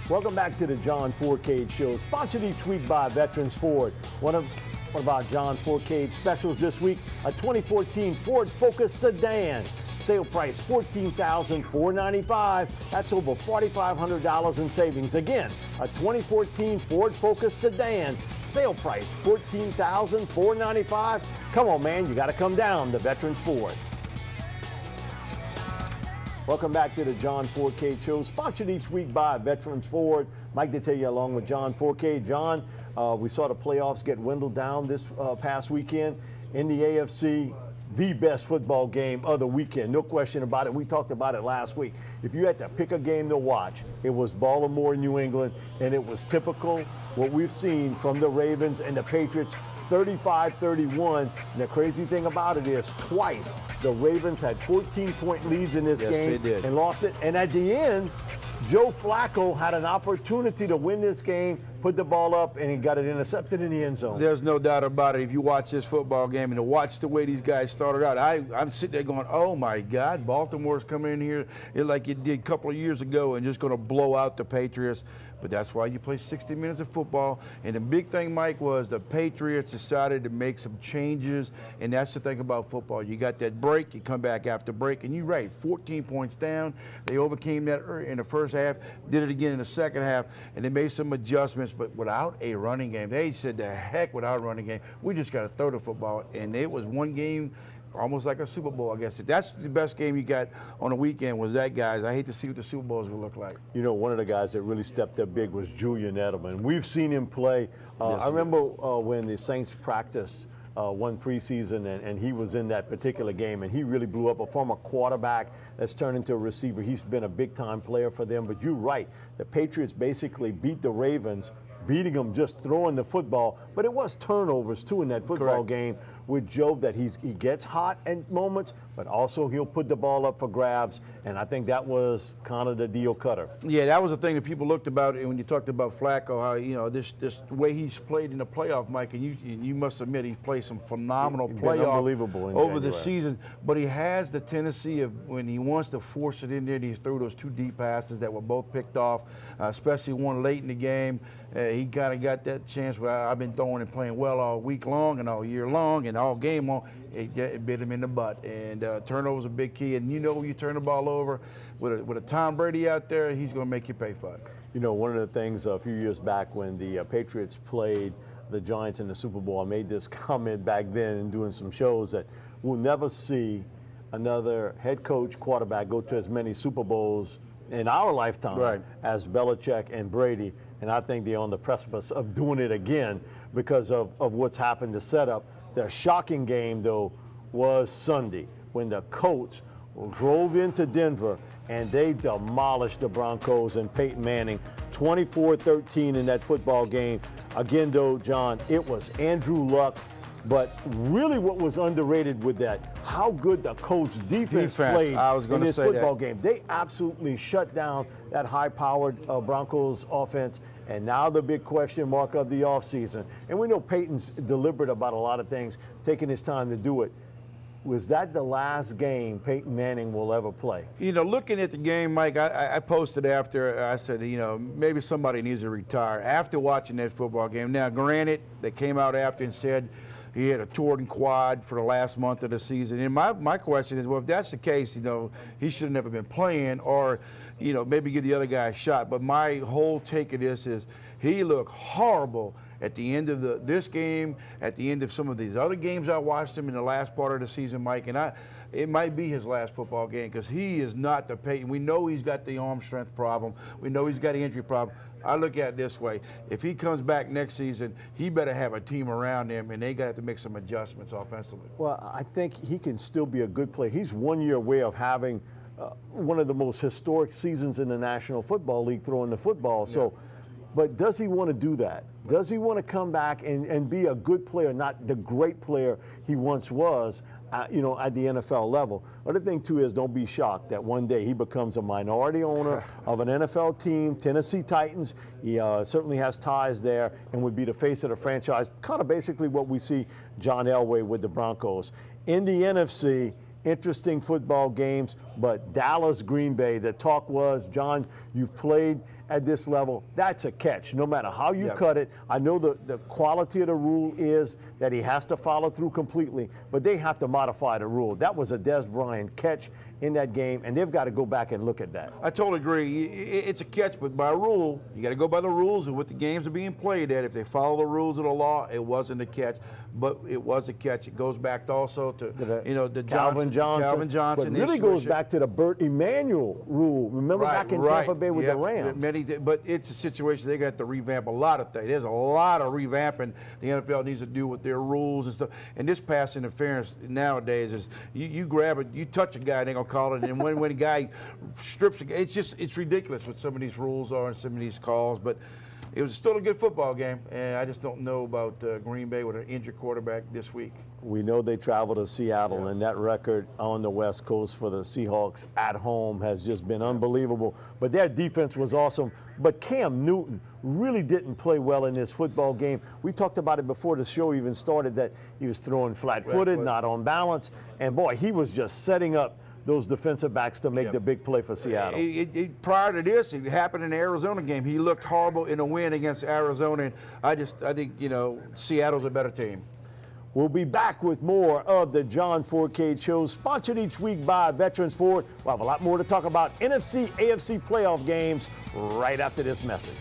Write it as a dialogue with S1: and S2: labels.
S1: Welcome back to the John Fourcade Show, sponsored each week by Veterans Ford. One of John Fourcade's specials this week, a 2014 Ford Focus sedan. Sale price $14,495. That's over $4,500 in savings. Again, a 2014 Ford Focus sedan. Sale price $14,495. Come on, man, you got to come down to Veterans Ford. Welcome back to the John Fourcade Show, sponsored each week by Veterans Ford. Mike Detillier along with John Fourcade. John, we saw the playoffs get dwindled down this past weekend in the AFC. The best football game of the weekend, no question about it. We talked about it last week. If you had to pick a game to watch, it was Baltimore, New England, and it was typical what we've seen from the Ravens and the Patriots, 35-31. And the crazy thing about it is twice the Ravens had 14-point leads in this game and lost it. And at the end, Joe Flacco had an opportunity to win this game, put the ball up, and he got it intercepted in the end zone.
S2: There's no doubt about it. If you watch this football game and to watch the way these guys started out, I'm sitting there going, oh, my God, Baltimore's coming in here like it did a couple of years ago and just going to blow out the Patriots. But that's why you play 60 minutes of football. And the big thing, Mike, was the Patriots decided to make some changes, and that's the thing about football. You got that break, you come back after break, and you're right, 14 points down. They overcame that in the first half, did it again in the second half, and they made some adjustments, but without a running game. They said, the heck without a running game. We just got to throw the football. And it was one game almost like a Super Bowl, I guess. If that's the best game you got on the weekend was that, guys. I hate to see what the Super Bowl is going to look like.
S1: You know, one of the guys that really stepped up big was Julian Edelman. We've seen him play. I remember when the Saints practiced one preseason, and he was in that particular game, and he really blew up. A former quarterback that's turned into a receiver. He's been a big-time player for them. But you're right. The Patriots basically beat the Ravens, beating them just throwing the football. But it was turnovers, too, in that football game with Joe, that he gets hot at moments, but also he'll put the ball up for grabs, and I think that was kind of the deal cutter.
S2: Yeah, that was the thing that people looked about when you talked about Flacco, how, you know, this way he's played in the playoff, Mike, and you must admit he's played some phenomenal playoff over the season, but he has the tendency of, when he wants to force it in there, he threw those two deep passes that were both picked off, especially one late in the game. He kind of got that chance where I've been throwing and playing well all week long and all year long and all game long. It bit him in the butt. And turnover's a big key. And you know, you turn the ball over with a Tom Brady out there, he's going to make you pay for it.
S1: You know, one of the things a few years back when the Patriots played the Giants in the Super Bowl, I made this comment back then in doing some shows that we'll never see another head coach quarterback go to as many Super Bowls in our lifetime as Belichick and Brady. And I think they're on the precipice of doing it again because of what's happened to set up. The shocking game, though, was Sunday when the Colts drove into Denver and they demolished the Broncos and Peyton Manning 24-13 in that football game. Again, though, John, it was Andrew Luck. But really what was underrated with that, how good the Colts defense played in this football game. They absolutely shut down that high-powered Broncos offense. And now the big question mark of the offseason. And we know Peyton's deliberate about a lot of things, taking his time to do it. Was that the last game Peyton Manning will ever play? You
S2: know, looking at the game, Mike, I posted after, I said, you know, maybe somebody needs to retire after watching that football game. Now, granted, they came out after and said he had a torn quad for the last month of the season. And my question is, well, if that's the case, you know, he should have never been playing, or, you know, maybe give the other guy a shot. But my whole take of this is he looked horrible at the end of this game, at the end of some of these other games I watched him in the last part of the season, Mike. And it might be his last football game because he is not the Peyton. We know he's got the arm strength problem. We know he's got an injury problem. I look at it this way. If he comes back next season, he better have a team around him, and they got to make some adjustments offensively.
S1: Well, I think he can still be a good player. He's 1 year away of having one of the most historic seasons in the National Football League throwing the football. So, but does he want to do that? Does he want to come back and be a good player, not the great player he once was, you know, at the NFL level? Other thing, too, is don't be shocked that one day he becomes a minority owner of an NFL team, Tennessee Titans. He certainly has ties there and would be the face of the franchise, kind of basically what we see John Elway with the Broncos. In the NFC, interesting football games, but Dallas, Green Bay, the talk was, John, you've played at this level, that's a catch, no matter how you cut it. I know the quality of the rule is that he has to follow through completely, but they have to modify the rule. That was a Des Bryant catch in that game, and they've got to go back and look at that.
S2: I totally agree. It's a catch, but by rule, you got to go by the rules of what the games are being played at. If they follow the rules of the law, it wasn't a catch, but it was a catch. It goes back also to the
S1: Calvin Johnson. But it really goes back to the Burt Emanuel rule. Remember back in Tampa Bay with the Rams?
S2: But it's a situation they got to revamp a lot of things. There's a lot of revamping the NFL needs to do with their rules and stuff. And this pass interference nowadays is you grab it, you touch a guy, they're gonna call it, and when a guy strips, it's ridiculous what some of these rules are and some of these calls. But it was still a good football game, and I just don't know about Green Bay with an injured quarterback this week.
S1: We know they travel to Seattle, and that record on the West Coast for the Seahawks at home has just been unbelievable. But their defense was awesome. But Cam Newton really didn't play well in this football game. We talked about it before the show even started, that he was throwing flat-footed, not on balance. And, boy, he was just setting up those defensive backs to make the big play for Seattle.
S2: Prior to this, it happened in the Arizona game. He looked horrible in a win against Arizona, and I think Seattle's a better team.
S1: We'll be back with more of the John Fourcade Show, sponsored each week by Veterans Ford. We'll have a lot more to talk about NFC, AFC playoff games right after this message.